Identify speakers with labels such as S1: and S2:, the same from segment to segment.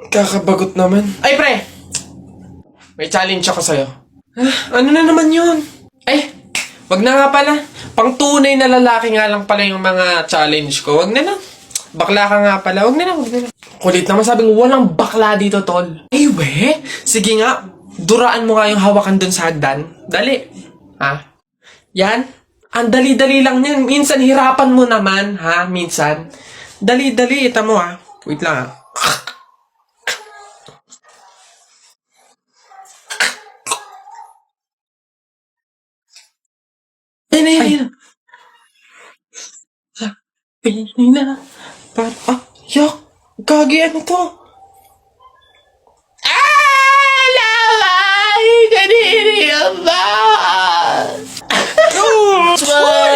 S1: Kakabagot naman. Ay, pre! May challenge ako sa'yo. Ano na naman yun? Ay, wag na nga pala. Pang tunay na lalaki nga lang pala yung mga challenge ko. Wag na lang. Bakla ka nga pala. Wag na lang, wag na lang. Kulit naman sabing walang bakla dito, tol. Ay, we? Sige nga. Duraan mo nga yung hawakan dun sa hagdan. Dali. Ha? Yan. Ang dali-dali lang yan. Minsan hirapan mo naman, ha? Minsan. Dali-dali. Ita mo, ha? Wait lang, ha? Yan na, yan, yan. Ay na. Yak. Gagi, ano to? Laway! Kaniri ang ba?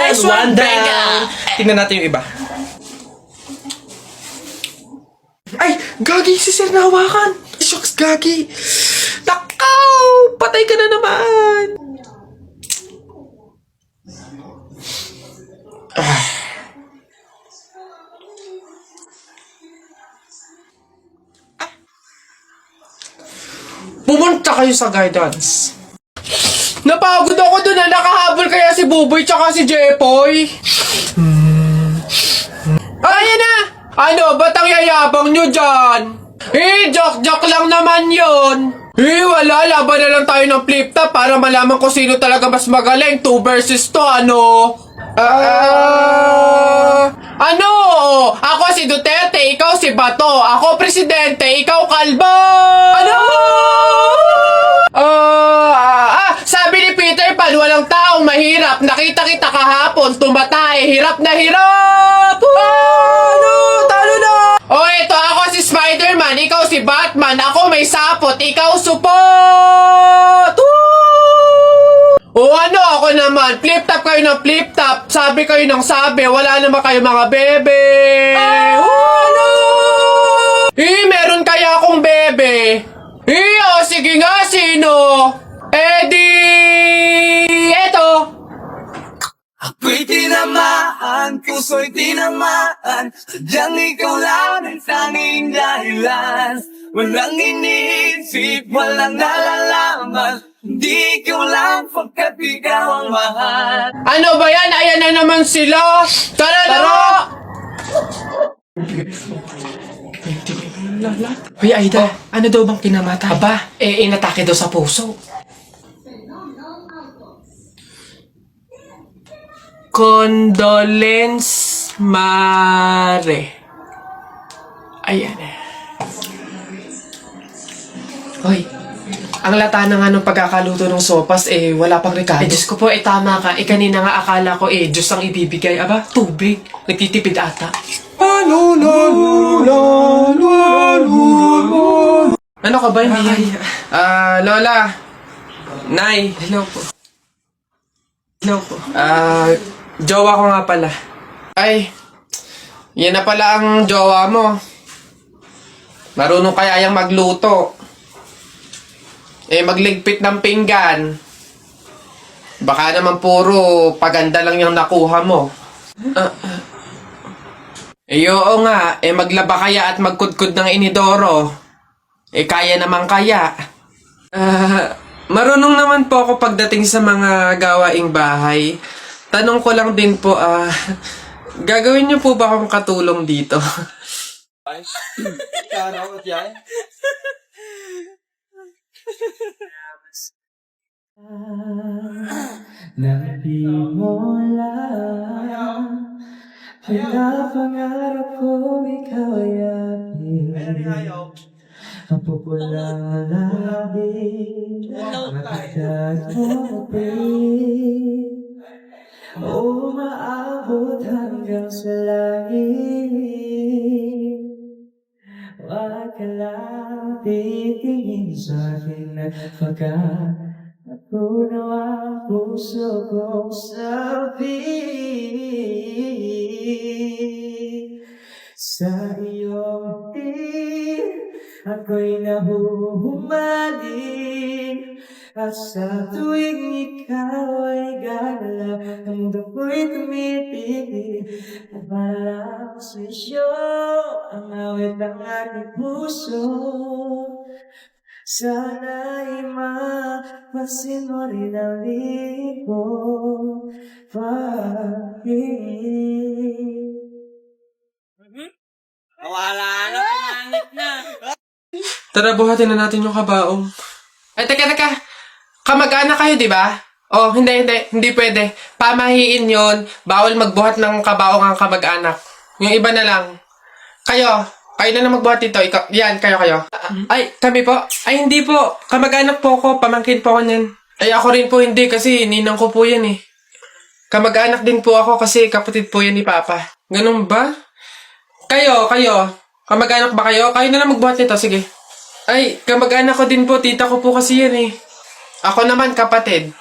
S1: Nice one down. Tingnan natin yung iba. Ay! Gagi, si Sir nahawakan. Shucks, Gagi. Takaw! Patay ka na naman. Pumunta kayo sa guidance. Napagod ako doon na nakahabol kaya si Buboy tsaka si Jepoy. Ayan na! Ano, ba't ang yayabang nyo dyan? Joke-joke lang naman yun. Wala, laban na lang tayo ng flip-top para malaman kung sino talaga mas magaling. 2 versus 2, ano? Ano? Ako si Duterte, ikaw si Bato. Ako presidente, ikaw kalbo. Ano? Sabi ni Peter Pan, walang taong mahirap. Nakita kita kahapon, tumatay. Hirap na hirap. Ano? Talo na. Eto, ako si Spider-Man, ikaw si Batman. Ako may sapot, ikaw support. Ano ako naman? Flip-top kayo ng flip-top. Sabi kayo ng sabi. Wala naman kayo mga bebe. Ano? Meron kaya akong bebe. Sige nga, sino? Eto.
S2: Ako'y tinamaan, puso'y tinamaan. Sadyang ikaw lang ang tanging dahilan. Walang iniisip, walang nalalaman. Hindi ikaw lang pagkat ikaw ang mahal.
S1: Ano ba yan? Ayan na naman sila. Tara na! Hoy, Aida, ano daw bang kinamatay? Aba, inatake daw sa puso. Condolence Mare. Ayan eh. Hoy, ang lata na nga ng pagkakaluto ng sopas, wala pang rekado. Diyos ko po, tama ka. Kanina nga akala ko, Diyos ang ibibigay. Aba, tubig. Nagtitipid ata. Ano ka ba, hindi? Lola. Nay. Hello po. Hello po. Jowa ko nga pala. Ay, yan na pala ang jowa mo. Marunong kaya yang magluto. Magligpit ng pinggan. Baka naman puro paganda lang yung nakuha mo. Oo nga, maglaba kaya at magkudkud ng inidoro. Kaya naman kaya. Marunong naman po ako pagdating sa mga gawaing bahay. Tanong ko lang din po, gagawin niyo po ba akong katulong dito?
S2: Nang di mo lang pinapangarap ko ikaw ay akin. Ang pupulang labi matagdag mo din. Umaabot hanggang sa langit. Wag ka lang titingin sa'kin at pagkat natunaw ang puso kong sabi. Sa iyong tingin ako'y nahuhumaling. At sa tuwing ikaw ay gagalaw, ang dugo'y tumitigil. At parang swisyo ang awit ng aking puso. Sana'y mapasin mo rin ang liig ko, pag-ibig.
S1: Tara, buhatin na natin yung kabaong. Ay, teka. Kamag-anak kayo, di ba? Oh, hindi pwede. Pamahiin yon. Bawal magbuhat ng kabaong ang kamag-anak. Yung iba na lang. Kayo na lang magbuhat dito. Ikaw, yan, kayo. Ay, kami po. Ay, hindi po. Kamag-anak po ako. Pamangkin po ako niyan. Ay, ako rin po hindi kasi ninang ko po yan eh. Kamag-anak din po ako kasi kapatid po yan ni Papa. Ganun ba? Kayo. Kamag-anak ba kayo? Kayo na lang magbuhat nito, sige. Ay, kamag-anak ko din po. Tita ko po kasi yan eh. Ako naman, kapatid.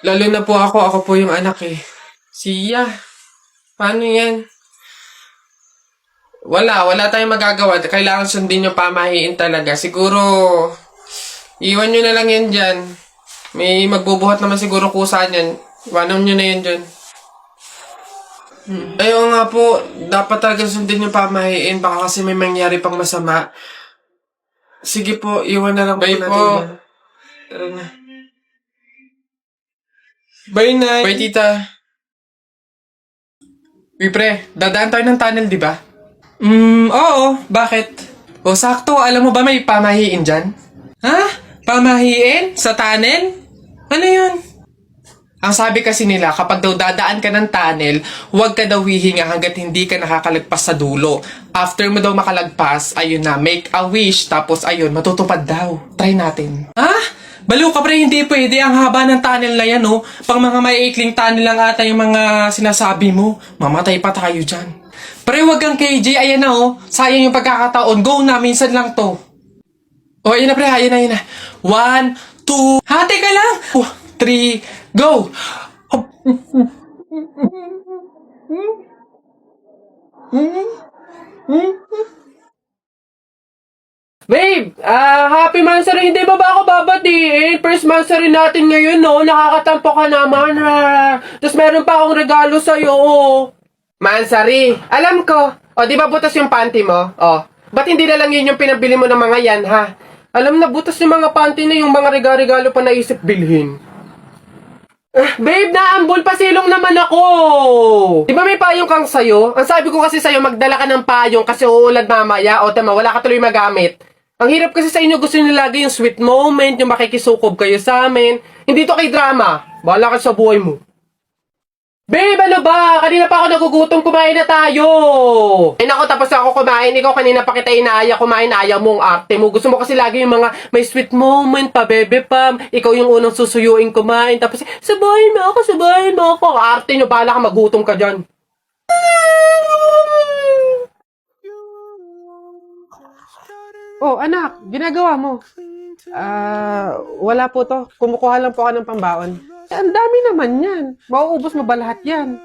S1: Lalo na po ako po yung anak eh. Siya. Paano yan? Wala tayong magagawa. Kailangan sundin yung pamahiin talaga. Siguro, iwan nyo na lang yan dyan. May magbubuhat naman siguro kusa yan. Iwanan nyo na yan dyan. Ayaw nga po, dapat talaga sundin yung pamahiin. Baka kasi may mangyari pang masama. Sige po, iwan na lang po natin. Bye po. Tara na. Bye, Nay. Bye, Tita. Uy, pre, dadaan tayo ng tunnel, di ba? Oo. Bakit? O, sakto. Alam mo ba may pamahiin dyan? Ha? Pamahiin? Sa tunnel? Ano yun? Ang sabi kasi nila, kapag daw dadaan ka ng tunnel, huwag ka daw hihinga hanggat hindi ka nakakalagpas sa dulo. After mo daw makalagpas, ayun na, make a wish, tapos ayun, matutupad daw. Try natin. Ha? Baliw ka pre, hindi pwede. Ang haba ng tunnel na yan, oh. Pang mga maiikling tunnel lang ata yung mga sinasabi mo. Mamatay pa tayo dyan. Pre, wag kang KJ, ayan na, oh. Sayang yung pagkakataon. Go na, minsan lang to. Oh, ayun na pre, ayun na. 1, 2, hati ka lang. 3, go! Babe, happy Mansari. Hindi ba ako babatiin? First Mansari natin ngayon, no? Nakakatampo ka naman, ha? Tapos meron pa akong regalo sa'yo, oh. Mansari, alam ko. O, di ba butas yung panty mo? O, ba't hindi na lang yun yung pinabili mo ng mga yan, ha? Alam na, butas yung mga panty na yung mga regalo pa naisip bilhin. Babe, naambol pa silong naman ako. Di ba may payong kang sayo? Ang sabi ko kasi sayo, magdala ka ng payong kasi uulan mamaya. O tama, wala ka tuloy magamit. Ang hirap kasi sa inyo, gusto nyo lagi yung sweet moment, yung makikisukob kayo sa amin. Hindi to kay drama. Bahala ka sa buhay mo. Babe, ano ba? Kanina pa ako nagugutom, kumain na tayo. Ay nako, tapos ako kumain. Ikaw kanina pa kita inaaya kumain, ayaw mong arte mo. Gusto mo kasi lagi yung mga may sweet moment pa, bebe pam. Ikaw yung unang susuyuin kumain. Tapos, sabahin mo ako. Arte nyo, bahala ka, magutom ka dyan. Oh, anak, ginagawa mo? Wala po to. Kumukuha lang po ako ng pambaon. Ang dami naman yan. Mauubos mo ba lahat yan?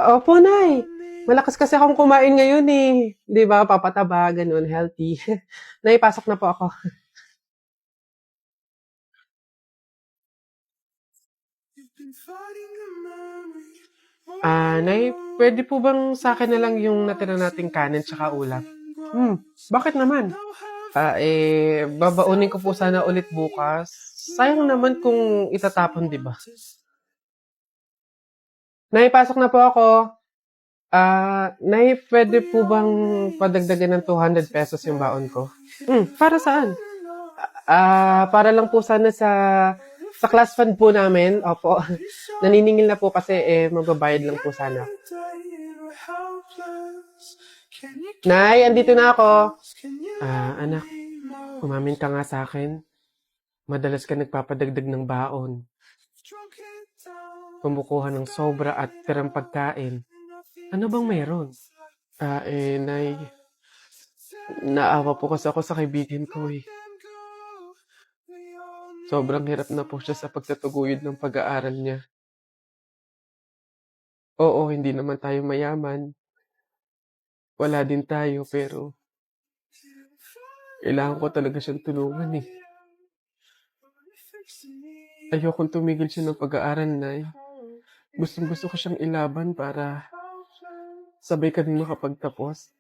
S1: Opo, Nay. Malakas kasi akong kumain ngayon eh. Di ba? Papataba, ganun, healthy. Nay, pasok na po ako. Nay, pwede po bang sa akin na lang yung natira nating kanin tsaka ulam? Bakit naman? Babaunin ko po sana ulit bukas. Sayang naman kung itatapon, di ba? Nay, pasok na po ako. Nay, pwede po bang padagdagan ng 200 pesos yung baon ko? Para saan? Para lang po sana sa class fund po namin. Opo. Naniningil na po kasi magbabayad lang po sana. Nay, andito na ako. Anak, umamin ka nga sa akin. Madalas ka nagpapadagdag ng baon. Kumukuha ng sobra at tirang pagkain. Ano bang meron? Nay, naawa po kasi ako sa kaibigan ko eh. Sobrang hirap na po siya sa pagtatuguyod ng pag-aaral niya. Oo, hindi naman tayo mayaman. Wala din tayo, pero kailangan ko talaga siyang tulungan eh. Ayokong tumigil siya ng pag-aaral, Nay. Gustong-gusto ko siyang ilaban para sabay kaming makapagtapos.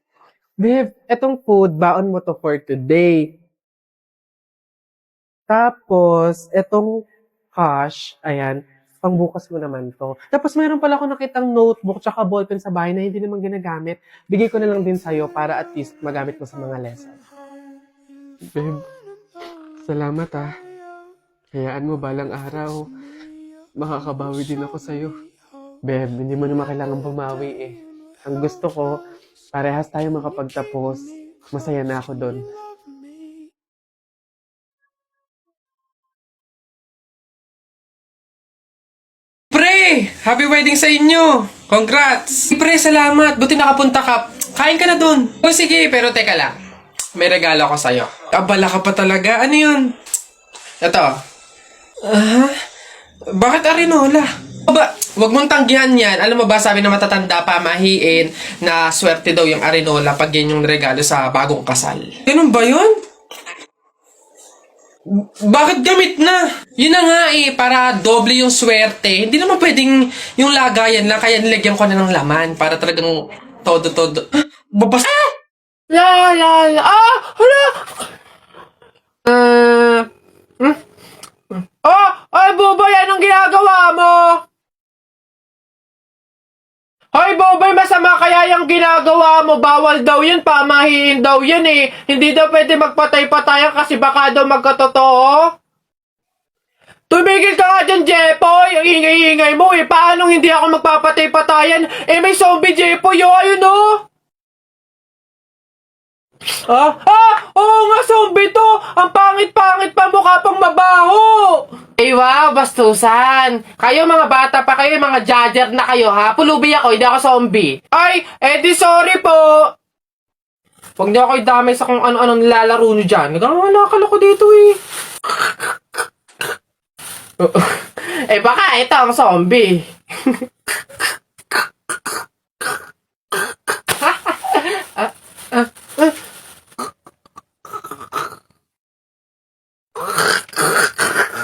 S1: Babe, etong food, baon mo to for today. Tapos, etong cash, ayan, pangbukas mo naman to. Tapos mayroon pala ako nakitang notebook tsaka ballpen sa bahay na hindi naman ginagamit. Bigay ko na lang din sa'yo para at least magamit mo sa mga lesson. Babe, salamat ah. Hayaan mo balang araw, makakabawi din ako sa'yo. Babe, hindi mo naman kailangan bumawi eh. Ang gusto ko, parehas tayo makapagtapos. Masaya na ako doon. Pre! Happy wedding sa inyo! Congrats! Pre, salamat! Buti nakapunta ka. Kain ka na dun. O sige, pero teka lang. May regalo ako sa'yo. Abala ka pa talaga. Ano yun? Ito. Bakit arinola? Wag mong tanggihan yan. Alam mo ba, sabi na matatanda pa, mahiin, na swerte daw yung arinola pag yan yung regalo sa bagong kasal. Ganun ba yun? Bakit gamit na? Yun na nga eh, para doble yung swerte. Hindi naman pwedeng yung lagayan lang, kaya nilagyan ko na ng laman para talagang todo-todo. Babas... La la la... Hala! Ay, Bubay, anong ginagawa mo? Hoy, Bobay, masama kaya yung ginagawa mo. Bawal daw yun, pamahiin daw yun eh. Hindi daw pwede magpatay-patayan kasi baka daw magkatotoo. Tumigil ka nga dyan, Jepoy. Ang ingay-ingay mo eh. Paano hindi ako magpapatay-patayan? Eh, may zombie, Jepoy, oh, ayun oh. Oo nga, zombie to. Ang pangit-pangit pa, mukha pang mabaho. Eh, wow, bastusan. Kayo mga bata pa kayo, mga judger na kayo, ha? Pulubi ako, hindi ako zombie. Ay, di sorry po. Huwag niyo ako idamay sa kung ano-anong nilalaro niyo dyan. Nagkakalala ko dito, eh. Baka ito ang zombie.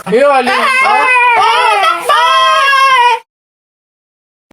S1: Ayun,